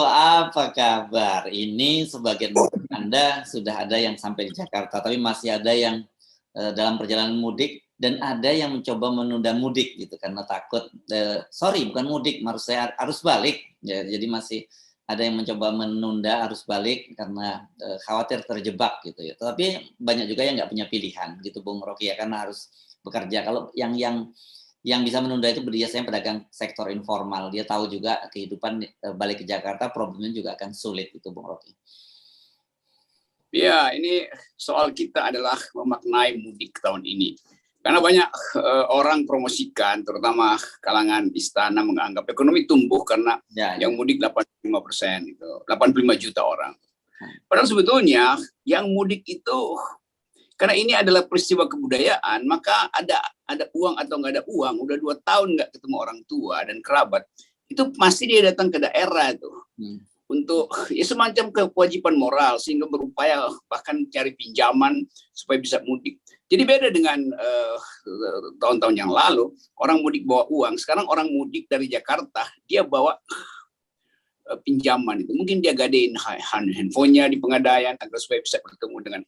apa kabar? Ini sebagian Anda sudah ada yang sampai di Jakarta, tapi masih ada yang dalam perjalanan mudik dan ada yang mencoba menunda mudik gitu karena takut. Sorry, bukan mudik, maksud saya arus balik. Ya, jadi masih ada yang mencoba menunda arus balik karena khawatir terjebak gitu ya. Tapi banyak juga yang nggak punya pilihan gitu, Bung Rocky ya, karena harus bekerja. Kalau yang bisa menunda itu biasanya pedagang sektor informal. Dia tahu juga kehidupan balik ke Jakarta problemnya juga akan sulit itu, Bung Rocky. Ya, ini soal kita adalah memaknai mudik tahun ini. Karena banyak orang promosikan, terutama kalangan istana menganggap ekonomi tumbuh karena yang mudik 85%, itu 85 juta orang. Padahal sebetulnya yang mudik itu karena ini adalah peristiwa kebudayaan, maka ada uang atau nggak ada uang, udah 2 tahun nggak ketemu orang tua dan kerabat, itu pasti dia datang ke daerah tuh untuk ya semacam kewajiban moral sehingga berupaya bahkan cari pinjaman supaya bisa mudik. Jadi beda dengan tahun-tahun yang lalu orang mudik bawa uang, sekarang orang mudik dari Jakarta dia bawa pinjaman itu, mungkin dia gadein handphonenya di Pegadaian agar supaya bisa bertemu dengan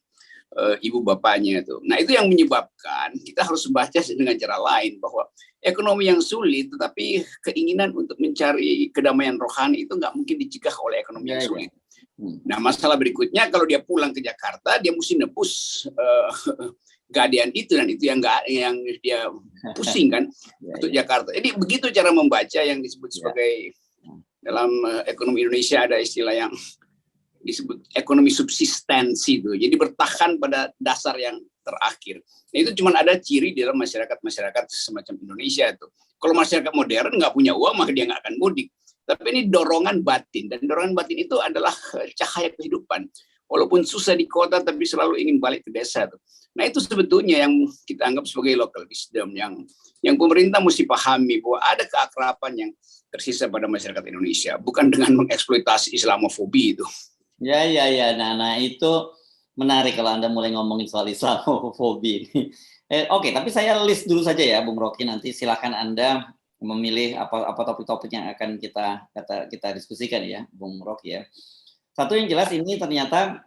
ibu bapaknya itu. Nah, itu yang menyebabkan kita harus membaca dengan cara lain bahwa ekonomi yang sulit tetapi keinginan untuk mencari kedamaian rohani itu nggak mungkin dicegah oleh ekonomi yang sulit. Nah, masalah berikutnya kalau dia pulang ke Jakarta dia mesti nebus gadean itu, dan itu yang dia pusing kan untuk Jakarta. Jadi begitu cara membaca yang disebut sebagai dalam ekonomi Indonesia ada istilah yang disebut ekonomi subsistensi itu. Jadi bertahan pada dasar yang terakhir. Nah, itu cuma ada ciri di dalam masyarakat semacam Indonesia itu. Kalau masyarakat modern nggak punya uang maka dia nggak akan mudik. Tapi ini dorongan batin, dan dorongan batin itu adalah cahaya kehidupan. Walaupun susah di kota tapi selalu ingin balik ke desa tuh. Nah, itu sebetulnya yang kita anggap sebagai local wisdom yang pemerintah mesti pahami bahwa ada keakraban yang tersisa pada masyarakat Indonesia, bukan dengan mengeksploitasi Islamofobi itu. Ya. Nah itu menarik kalau Anda mulai ngomongin soal Islamofobi. Oke, tapi saya list dulu saja ya, Bung Rocky. Nanti silakan Anda memilih apa topik-topik yang akan kita diskusikan ya, Bung Rocky ya. Satu yang jelas ini ternyata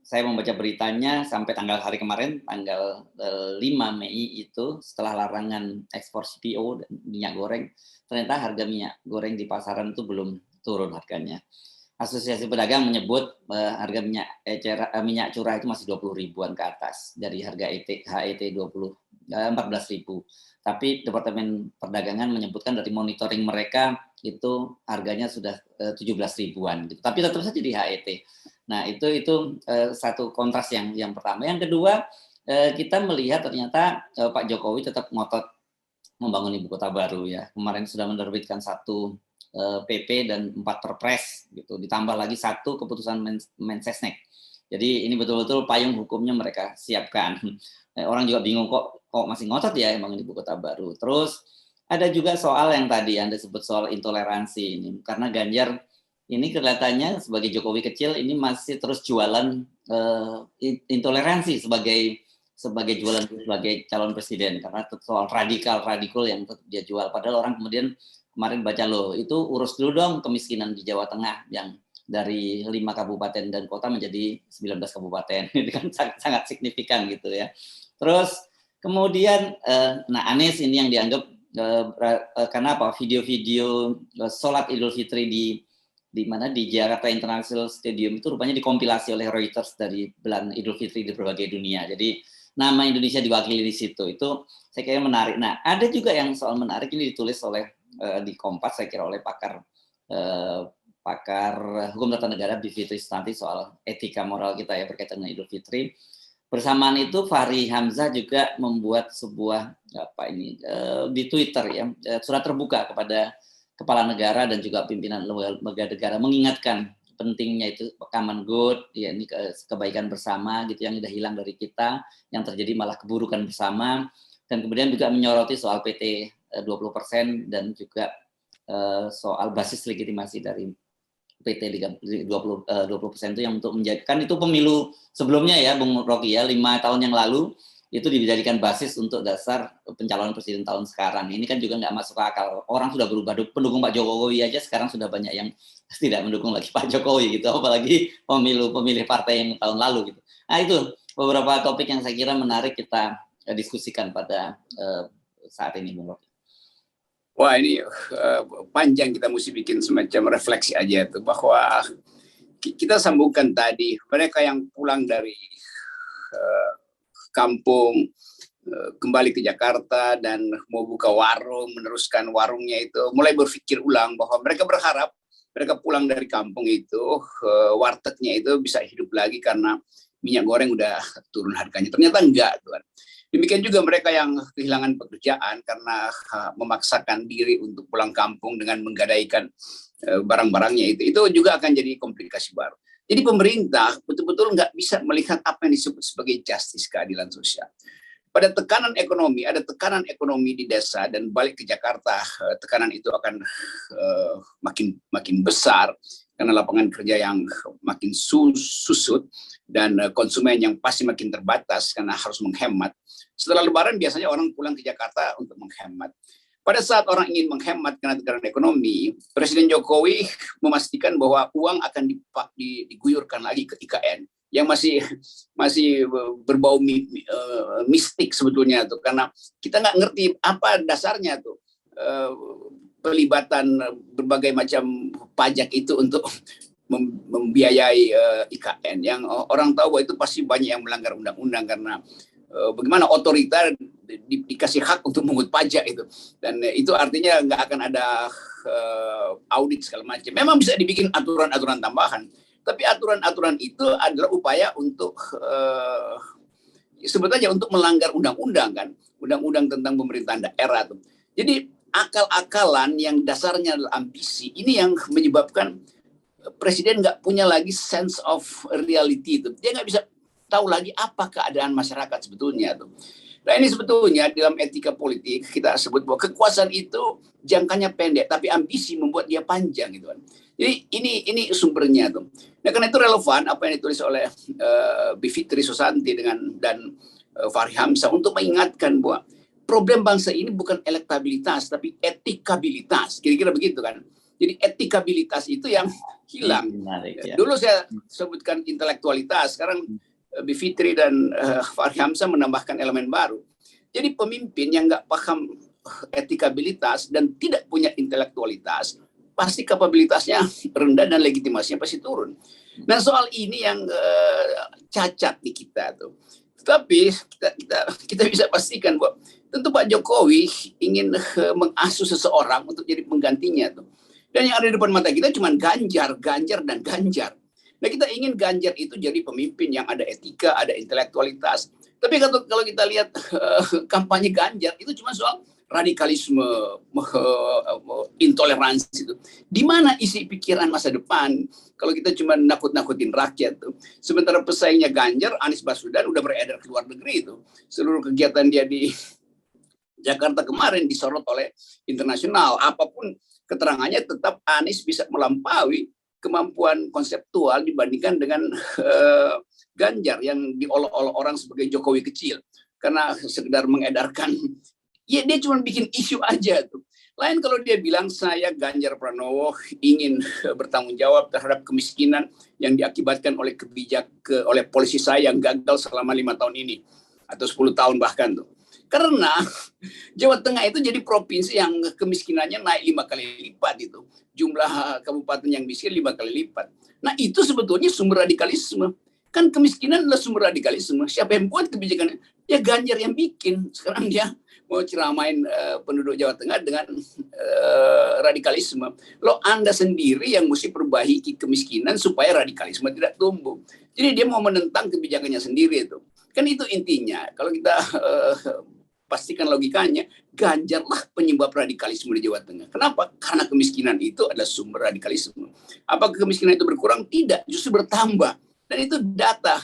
saya membaca beritanya sampai hari kemarin, tanggal 5 Mei itu setelah larangan ekspor CPO dan minyak goreng, ternyata harga minyak goreng di pasaran itu belum turun harganya. Asosiasi Pedagang menyebut harga minyak curah itu masih 20 ribuan ke atas dari harga HET 14.000. Tapi Departemen Perdagangan menyebutkan dari monitoring mereka itu harganya sudah 17 ribuan gitu. Tapi tetap saja di HET. Nah, itu satu kontras yang pertama. Yang kedua, kita melihat ternyata Pak Jokowi tetap ngotot membangun ibu kota baru ya. Kemarin sudah menerbitkan 1 PP dan 4 perpres gitu, ditambah lagi 1 keputusan Mensesnek. Jadi ini betul-betul payung hukumnya mereka siapkan. Orang juga bingung kok masih ngotot ya emang ibu kota baru. Terus ada juga soal yang tadi Anda sebut soal intoleransi ini, karena Ganjar ini kelihatannya sebagai Jokowi kecil ini masih terus jualan intoleransi sebagai jualan sebagai calon presiden, karena soal radikal yang dia jual. Padahal orang kemudian kemarin baca loh, itu urus dulu dong kemiskinan di Jawa Tengah yang dari 5 kabupaten dan kota menjadi 19 kabupaten. Itu kan sangat signifikan gitu ya. Terus kemudian, Anies ini yang dianggap karena apa? Video-video sholat Idul Fitri di mana di Jakarta International Stadium itu rupanya dikompilasi oleh Reuters dari bulan Idul Fitri di berbagai dunia. Jadi nama Indonesia diwakili di situ. Itu saya kira menarik. Nah, ada juga yang soal menarik ini ditulis oleh di Kompas saya kira oleh pakar hukum tata negara Bivitri Sutanti soal etika moral kita ya berkaitan dengan Idul Fitri. Bersamaan itu Fahri Hamzah juga membuat sebuah di Twitter ya surat terbuka kepada kepala negara dan juga pimpinan lembaga negara mengingatkan pentingnya itu common good ya, ini kebaikan bersama gitu yang sudah hilang dari kita, yang terjadi malah keburukan bersama, dan kemudian juga menyoroti soal PT 20% dan juga soal basis legitimasi dari PT 20% itu yang untuk menjadikan itu pemilu sebelumnya ya Bung Rocky ya 5 tahun yang lalu itu dijadikan basis untuk dasar pencalonan presiden tahun sekarang. Ini kan juga nggak masuk akal. Orang sudah berubah, pendukung Pak Jokowi aja sekarang sudah banyak yang tidak mendukung lagi Pak Jokowi gitu, apalagi pemilih partai yang tahun lalu gitu. Nah itu beberapa topik yang saya kira menarik kita diskusikan pada saat ini, Bung Rocky. Wah ini panjang, kita mesti bikin semacam refleksi aja tuh, bahwa kita sambungkan tadi mereka yang pulang dari kampung kembali ke Jakarta dan mau buka warung, meneruskan warungnya itu, mulai berpikir ulang bahwa mereka berharap mereka pulang dari kampung itu wartegnya itu bisa hidup lagi karena minyak goreng udah turun harganya. Ternyata enggak, tuan. Demikian juga mereka yang kehilangan pekerjaan karena memaksakan diri untuk pulang kampung dengan menggadaikan barang-barangnya itu juga akan jadi komplikasi baru. Jadi pemerintah betul-betul nggak bisa melihat apa yang disebut sebagai justice, keadilan sosial. Pada tekanan ekonomi, ada tekanan ekonomi di desa dan balik ke Jakarta, tekanan itu akan makin besar karena lapangan kerja yang makin susut dan konsumen yang pasti makin terbatas karena harus menghemat. Setelah Lebaran biasanya orang pulang ke Jakarta untuk menghemat. Pada saat orang ingin menghemat karena tekanan ekonomi, Presiden Jokowi memastikan bahwa uang akan diguyurkan lagi ke IKN yang masih berbau mistik sebetulnya tuh, karena kita nggak ngerti apa dasarnya tuh pelibatan berbagai macam pajak itu untuk membiayai IKN yang orang tahu bahwa itu pasti banyak yang melanggar undang-undang karena bagaimana otorita dikasih hak untuk mengut pajak itu, dan itu artinya nggak akan ada audit segala macam. Memang bisa dibikin aturan-aturan tambahan, tapi aturan-aturan itu adalah upaya untuk sebetulnya untuk melanggar undang-undang kan, undang-undang tentang pemerintahan daerah tuh. Jadi akal-akalan yang dasarnya adalah ambisi ini yang menyebabkan Presiden nggak punya lagi sense of reality itu. Dia nggak bisa tahu lagi apa keadaan masyarakat sebetulnya tuh. Nah ini sebetulnya dalam etika politik kita sebut bahwa kekuasaan itu jangkanya pendek, tapi ambisi membuat dia panjang gitu kan. Jadi ini sumbernya tuh. Nah karena itu relevan apa yang ditulis oleh Bivitri Susanti dan Fahri Hamzah untuk mengingatkan bahwa problem bangsa ini bukan elektabilitas tapi etikabilitas, kira-kira begitu kan. Jadi etikabilitas itu yang hilang. Menarik, ya. Dulu saya sebutkan intelektualitas, sekarang Bivitri dan Fahri Hamzah menambahkan elemen baru. Jadi pemimpin yang nggak paham etikabilitas dan tidak punya intelektualitas, pasti kapabilitasnya rendah dan legitimasinya pasti turun. Nah soal ini yang cacat di kita tuh. Tapi kita bisa pastikan bahwa tentu Pak Jokowi ingin mengasuh seseorang untuk jadi penggantinya tuh. Dan yang ada di depan mata kita cuma Ganjar, dan Ganjar. Nah kita ingin Ganjar itu jadi pemimpin yang ada etika, ada intelektualitas. Tapi kalau kita lihat kampanye Ganjar itu cuma soal radikalisme, intoleransi itu. Di mana isi pikiran masa depan? Kalau kita cuma nakut-nakutin rakyat tuh. Sementara pesaingnya Ganjar, Anies Baswedan udah beredar ke luar negeri itu. Seluruh kegiatan dia di Jakarta kemarin disorot oleh internasional. Apapun keterangannya tetap Anies bisa melampaui kemampuan konseptual dibandingkan dengan Ganjar yang diolok-olok orang sebagai Jokowi kecil karena sekedar mengedarkan, ya dia cuma bikin isu aja tuh. Lain kalau dia bilang saya Ganjar Pranowo ingin bertanggung jawab terhadap kemiskinan yang diakibatkan oleh oleh polisi saya yang gagal selama 5 tahun ini atau 10 tahun bahkan tuh. Karena Jawa Tengah itu jadi provinsi yang kemiskinannya naik 5 kali lipat itu. Jumlah kabupaten yang miskin 5 kali lipat. Nah itu sebetulnya sumber radikalisme. Kan kemiskinan adalah sumber radikalisme. Siapa yang buat kebijakan? Ya Ganjar yang bikin. Sekarang dia mau ceramain penduduk Jawa Tengah dengan radikalisme. Lo Anda sendiri yang mesti perbaiki kemiskinan supaya radikalisme tidak tumbuh. Jadi dia mau menentang kebijakannya sendiri itu. Kan itu intinya. Kalau kita pastikan logikanya, Ganjarlah penyebab radikalisme di Jawa Tengah. Kenapa? Karena kemiskinan itu adalah sumber radikalisme. Apakah kemiskinan itu berkurang? Tidak, justru bertambah. Dan itu data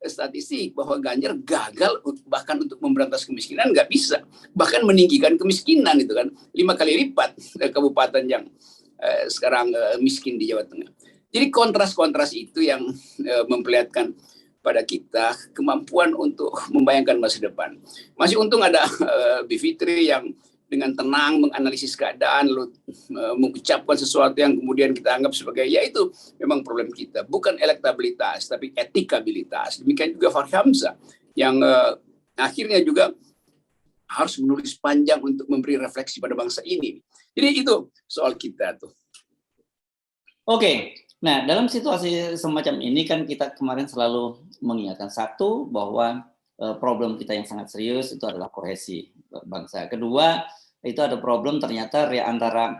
statistik bahwa Ganjar gagal bahkan untuk memberantas kemiskinan nggak bisa. Bahkan meninggikan kemiskinan itu kan 5 kali lipat kabupaten yang sekarang miskin di Jawa Tengah. Jadi kontras-kontras itu yang memperlihatkan pada kita kemampuan untuk membayangkan masa depan. Masih untung ada Bivitri yang dengan tenang menganalisis keadaan, lalu mengucapkan sesuatu yang kemudian kita anggap sebagai, ya itu memang problem kita. Bukan elektabilitas, tapi etikabilitas. Demikian juga Fahri Hamzah, yang akhirnya juga harus menulis panjang untuk memberi refleksi pada bangsa ini. Jadi itu soal kita tuh. Oke, nah dalam situasi semacam ini kan kita kemarin selalu mengingatkan, satu, bahwa problem kita yang sangat serius itu adalah kohesi bangsa. Kedua, itu ada problem ternyata antara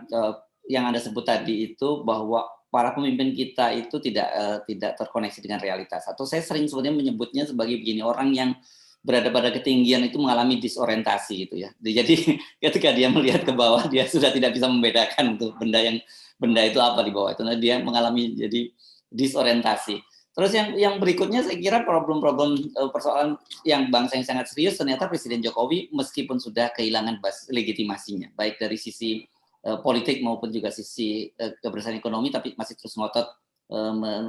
yang Anda sebut tadi itu, bahwa para pemimpin kita itu tidak terkoneksi dengan realitas. Atau saya sering sebenarnya menyebutnya sebagai begini, orang yang berada pada ketinggian itu mengalami disorientasi gitu ya. Jadi ketika dia melihat ke bawah, dia sudah tidak bisa membedakan tuh benda itu apa di bawah itu. Nah, dia mengalami jadi disorientasi. Terus yang berikutnya saya kira problem-problem persoalan yang bangsa yang sangat serius, ternyata Presiden Jokowi meskipun sudah kehilangan legitimasinya, baik dari sisi politik maupun juga sisi keberhasilan ekonomi, tapi masih terus ngotot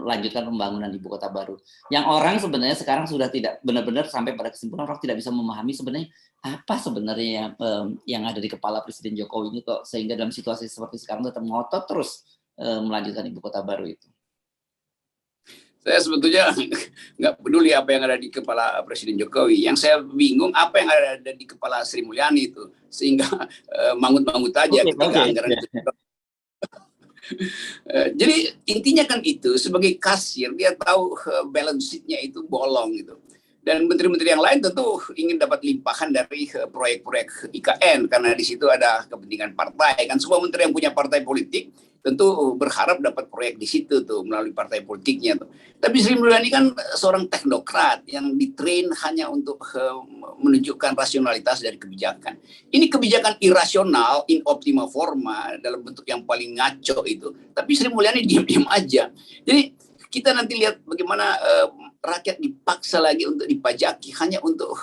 melanjutkan pembangunan ibu kota baru. Yang orang sebenarnya sekarang sudah tidak benar-benar sampai pada kesimpulan, orang tidak bisa memahami sebenarnya apa sebenarnya yang ada di kepala Presiden Jokowi ini kok sehingga dalam situasi seperti sekarang tetap ngotot terus melanjutkan ibu kota baru itu. Saya sebetulnya nggak peduli apa yang ada di kepala Presiden Jokowi. Yang saya bingung apa yang ada di kepala Sri Mulyani itu, sehingga mangut-mangut aja ketika anggaran itu. Jadi intinya kan itu, sebagai kasir dia tahu balance sheet-nya itu bolong gitu. Dan menteri-menteri yang lain tentu ingin dapat limpahan dari proyek-proyek IKN karena di situ ada kepentingan partai. Kan semua menteri yang punya partai politik tentu berharap dapat proyek di situ tuh melalui partai politiknya tuh. Tapi Sri Mulyani kan seorang teknokrat yang ditrain hanya untuk menunjukkan rasionalitas dari kebijakan. Ini kebijakan irasional, in optima forma, dalam bentuk yang paling ngaco itu. Tapi Sri Mulyani diam-diam aja. Jadi kita nanti lihat bagaimana rakyat dipaksa lagi untuk dipajaki hanya untuk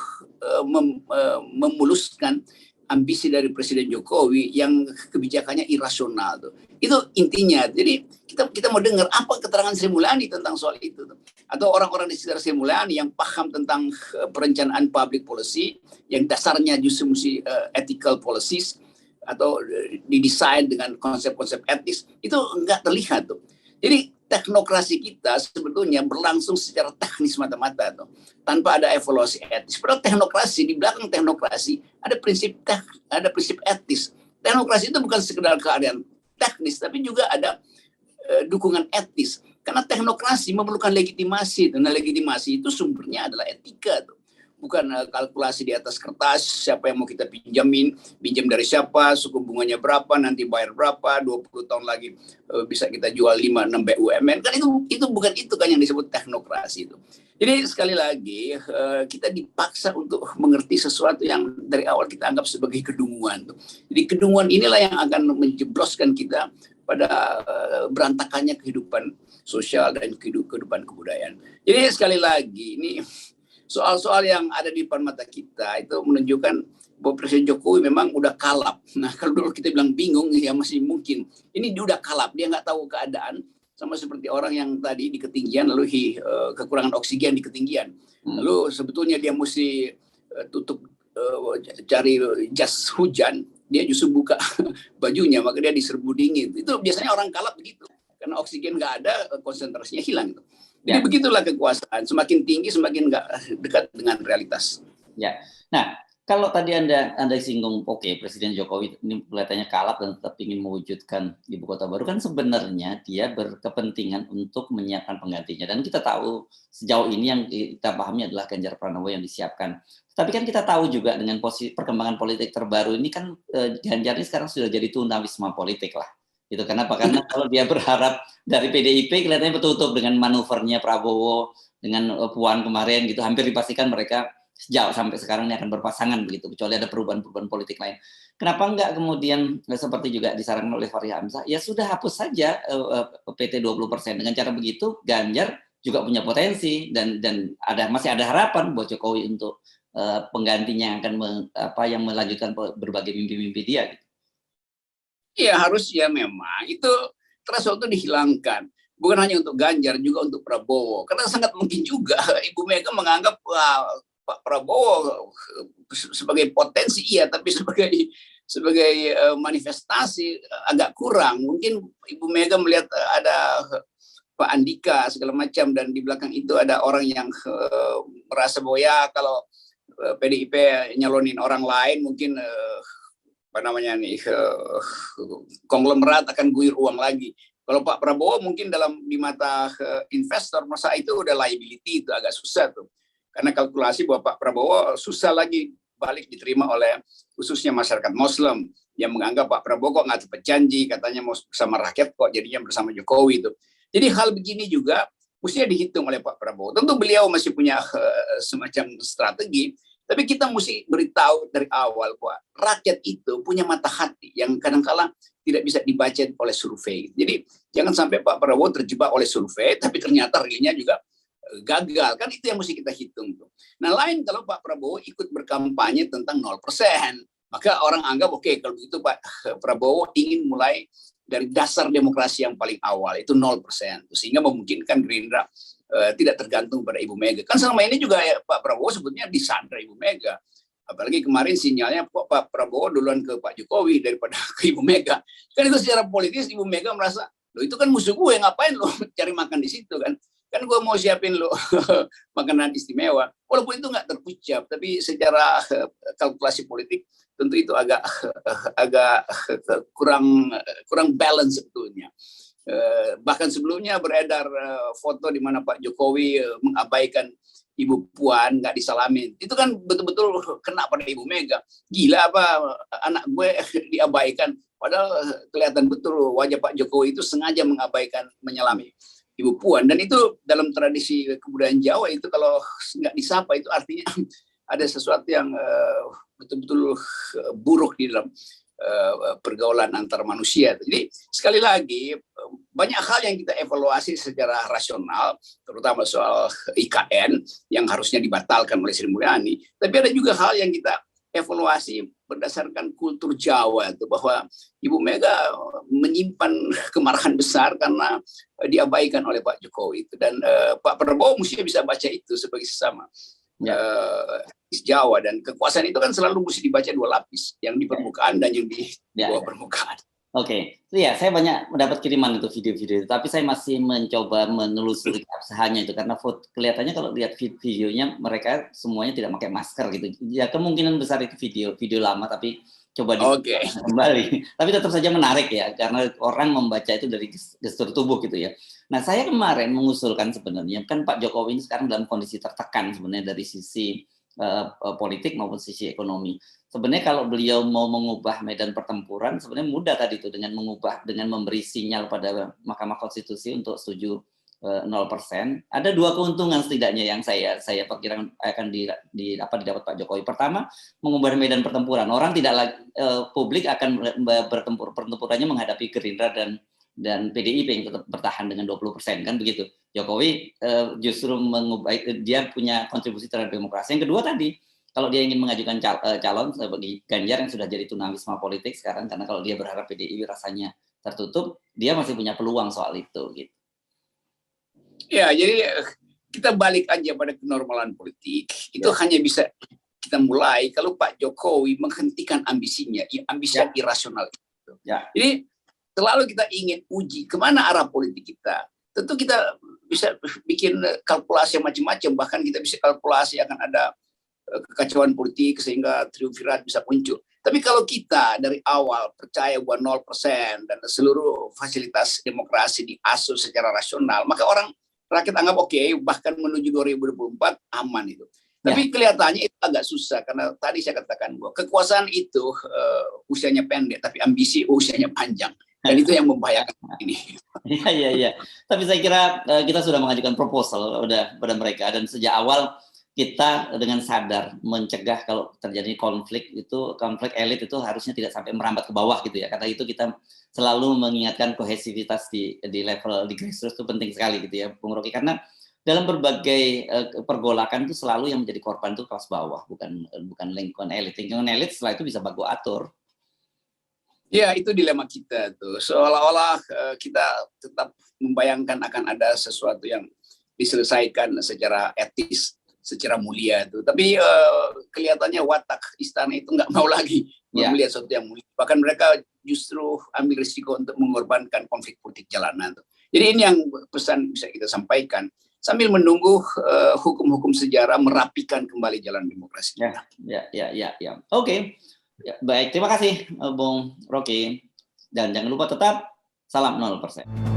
memuluskan ambisi dari Presiden Jokowi yang kebijakannya irasional tuh. Itu intinya. Jadi kita mau dengar apa keterangan Sri Mulyani tentang soal itu tuh. Atau orang-orang di sekitar Sri Mulyani yang paham tentang perencanaan public policy yang dasarnya justru mesti ethical policies atau didesain dengan konsep-konsep etis, itu enggak terlihat tuh. Jadi teknokrasi kita sebetulnya berlangsung secara teknis mata-mata tuh, tanpa ada evaluasi etis. Padahal teknokrasi, di belakang teknokrasi ada prinsip etis. Teknokrasi itu bukan sekedar keadaan teknis, tapi juga ada dukungan etis. Karena teknokrasi memerlukan legitimasi, dan legitimasi itu sumbernya adalah etika tuh. Bukan kalkulasi di atas kertas, siapa yang mau kita pinjam dari siapa, suku bunganya berapa, nanti bayar berapa, 20 tahun lagi bisa kita jual 5-6 BUMN. Kan itu bukan itu kan yang disebut teknokrasi itu. Jadi sekali lagi kita dipaksa untuk mengerti sesuatu yang dari awal kita anggap sebagai kedunguan. Jadi kedunguan inilah yang akan menjebloskan kita pada berantakannya kehidupan sosial dan kehidupan kebudayaan. Jadi sekali lagi ini soal-soal yang ada di depan mata kita itu menunjukkan bahwa Presiden Jokowi memang udah kalap. Nah, kalau dulu kita bilang bingung, ya masih mungkin. Ini dia udah kalap, dia nggak tahu keadaan, sama seperti orang yang tadi di ketinggian lalu kekurangan oksigen di ketinggian. Lalu sebetulnya dia mesti tutup cari jas hujan, dia justru buka bajunya, maka dia diserbu dingin. Itu biasanya orang kalap begitu, karena oksigen nggak ada, konsentrasinya hilang. Jadi begitulah kekuasaan, semakin tinggi semakin nggak dekat dengan realitas. Ya, nah kalau tadi Anda singgung, oke, Presiden Jokowi ini kelihatannya kalap dan tetap ingin mewujudkan ibu kota baru, kan sebenarnya dia berkepentingan untuk menyiapkan penggantinya. Dan kita tahu sejauh ini yang kita pahami adalah Ganjar Pranowo yang disiapkan. Tapi kan kita tahu juga dengan perkembangan politik terbaru ini kan Ganjar ini sekarang sudah jadi tunawisma politik lah. Gitu. Kenapa? Karena kalau dia berharap dari PDIP kelihatannya betul-betul dengan manuvernya Prabowo dengan Puan kemarin gitu, hampir dipastikan mereka sejauh sampai sekarang ini akan berpasangan begitu, kecuali ada perubahan-perubahan politik lain. Kenapa enggak kemudian seperti juga disarankan oleh Fahri Hamzah, ya sudah hapus saja PT 20%. Dengan cara begitu Ganjar juga punya potensi dan masih ada harapan buat Jokowi untuk penggantinya yang melanjutkan berbagai mimpi-mimpi dia gitu. Iya, harusnya memang itu threshold itu dihilangkan. Bukan hanya untuk Ganjar, juga untuk Prabowo. Karena sangat mungkin juga Ibu Mega menganggap Pak Prabowo sebagai potensi, iya, tapi sebagai sebagai manifestasi agak kurang. Mungkin Ibu Mega melihat ada Pak Andika segala macam, dan di belakang itu ada orang yang merasa bahwa ya kalau PDIP nyalonin orang lain mungkin apa namanya nih konglomerat akan guyur uang lagi. Kalau Pak Prabowo mungkin di mata investor masa itu udah liability, itu agak susah tuh. Karena kalkulasi bahwa Pak Prabowo susah lagi balik diterima oleh khususnya masyarakat Muslim yang menganggap Pak Prabowo kok nggak tepat janji, katanya mau bersama rakyat kok jadinya bersama Jokowi itu. Jadi hal begini juga mestinya dihitung oleh Pak Prabowo. Tentu beliau masih punya semacam strategi, tapi kita mesti beritahu dari awal bahwa rakyat itu punya mata hati yang kadang-kala tidak bisa dibaca oleh survei. Jadi jangan sampai Pak Prabowo terjebak oleh survei, tapi ternyata realnya juga gagal. Kan itu yang mesti kita hitung tuh. Nah, lain kalau Pak Prabowo ikut berkampanye tentang 0%. Maka orang anggap oke, kalau begitu Pak Prabowo ingin mulai dari dasar demokrasi yang paling awal, itu 0%. Sehingga memungkinkan Gerindra tidak tergantung pada Ibu Mega. Kan selama ini juga ya, Pak Prabowo sebetulnya disandra Ibu Mega. Apalagi kemarin sinyalnya Pak Prabowo duluan ke Pak Jokowi daripada ke Ibu Mega. Kan itu secara politis Ibu Mega merasa, loh itu kan musuh gue, ngapain lo cari makan di situ kan? Kan gue mau siapin lo makanan istimewa. Walaupun itu nggak terucap, tapi secara kalkulasi politik tentu itu agak kurang balance sebetulnya. Bahkan sebelumnya beredar foto di mana Pak Jokowi mengabaikan Ibu Puan, nggak disalamin. Itu kan betul-betul kena pada Ibu Mega. Gila apa anak gue diabaikan. Padahal kelihatan betul wajah Pak Jokowi itu sengaja mengabaikan menyalami Ibu Puan. Dan itu dalam tradisi kebudayaan Jawa itu kalau nggak disapa itu artinya ada sesuatu yang betul-betul buruk di dalam pergaulan antar manusia. Jadi sekali lagi banyak hal yang kita evaluasi secara rasional, terutama soal IKN yang harusnya dibatalkan oleh Sri Mulyani. Tapi ada juga hal yang kita evaluasi berdasarkan kultur Jawa itu, bahwa Ibu Mega menyimpan kemarahan besar karena diabaikan oleh Pak Jokowi itu, dan Pak Prabowo mesti bisa baca itu sebagai sesama Jawa, dan kekuasaan itu kan selalu mesti dibaca dua lapis, yang di permukaan dan yang di bawah permukaan. Oke, ya saya banyak mendapat kiriman itu video-video itu, tapi saya masih mencoba menelusuri keabsahannya itu karena kelihatannya kalau lihat videonya mereka semuanya tidak pakai masker gitu. Ya kemungkinan besar itu video lama tapi coba kembali. Tapi tetap saja menarik ya karena orang membaca itu dari gestur tubuh gitu ya. Nah, saya kemarin mengusulkan sebenarnya kan Pak Jokowi ini sekarang dalam kondisi tertekan sebenarnya dari sisi politik maupun sisi ekonomi. Sebenarnya kalau beliau mau mengubah medan pertempuran sebenarnya mudah tadi itu dengan memberi sinyal pada Mahkamah Konstitusi untuk setuju 0%. Ada dua keuntungan setidaknya yang saya perkirakan akan didapat Pak Jokowi. Pertama, mengubah medan pertempuran. Orang tidak lagi publik akan pertempurannya menghadapi Gerindra dan PDIP yang tetap bertahan dengan 20%, kan begitu. Jokowi justru mengubah, dia punya kontribusi terhadap demokrasi. Yang kedua tadi, kalau dia ingin mengajukan calon bagi Ganjar yang sudah jadi tunawisma politik sekarang, karena kalau dia berharap PDIP rasanya tertutup, dia masih punya peluang soal itu. Gitu. Ya, jadi kita balik aja pada kenormalan politik. Itu hanya bisa kita mulai kalau Pak Jokowi menghentikan ambisinya, ambisi yang irasional itu. Jadi selalu kita ingin uji kemana arah politik kita. Tentu kita bisa bikin kalkulasi macam-macam, bahkan kita bisa kalkulasi akan ada kekacauan politik sehingga triumvirat bisa muncul. Tapi kalau kita dari awal percaya bahwa 0% dan seluruh fasilitas demokrasi diasuh secara rasional, maka rakyat anggap oke, bahkan menuju 2024 aman itu. Tapi kelihatannya itu agak susah karena tadi saya katakan bahwa kekuasaan itu usianya pendek, tapi ambisi usianya panjang. Dan itu yang membahayakan ini. Iya. Tapi saya kira kita sudah mengajukan proposal pada mereka, dan sejak awal kita dengan sadar mencegah kalau terjadi konflik elit itu harusnya tidak sampai merambat ke bawah gitu ya. Karena itu kita selalu mengingatkan kohesivitas di level di grassroots itu penting sekali gitu ya, Bung Rocky, karena dalam berbagai pergolakan itu selalu yang menjadi korban itu kelas bawah, bukan lingkungan elit. Lingkungan elit setelah itu bisa baku atur. Ya, itu dilema kita tuh. Seolah-olah kita tetap membayangkan akan ada sesuatu yang diselesaikan secara etis. secara mulia itu. Tapi kelihatannya watak istana itu nggak mau lagi melihat sesuatu yang mulia. Bahkan mereka justru ambil risiko untuk mengorbankan konflik politik jalanan. Jadi ini yang pesan bisa kita sampaikan sambil menunggu hukum-hukum sejarah merapikan kembali jalan demokrasi. Ya. Oke. Ya, baik, terima kasih Bung Rocky. Dan jangan lupa tetap salam 0%.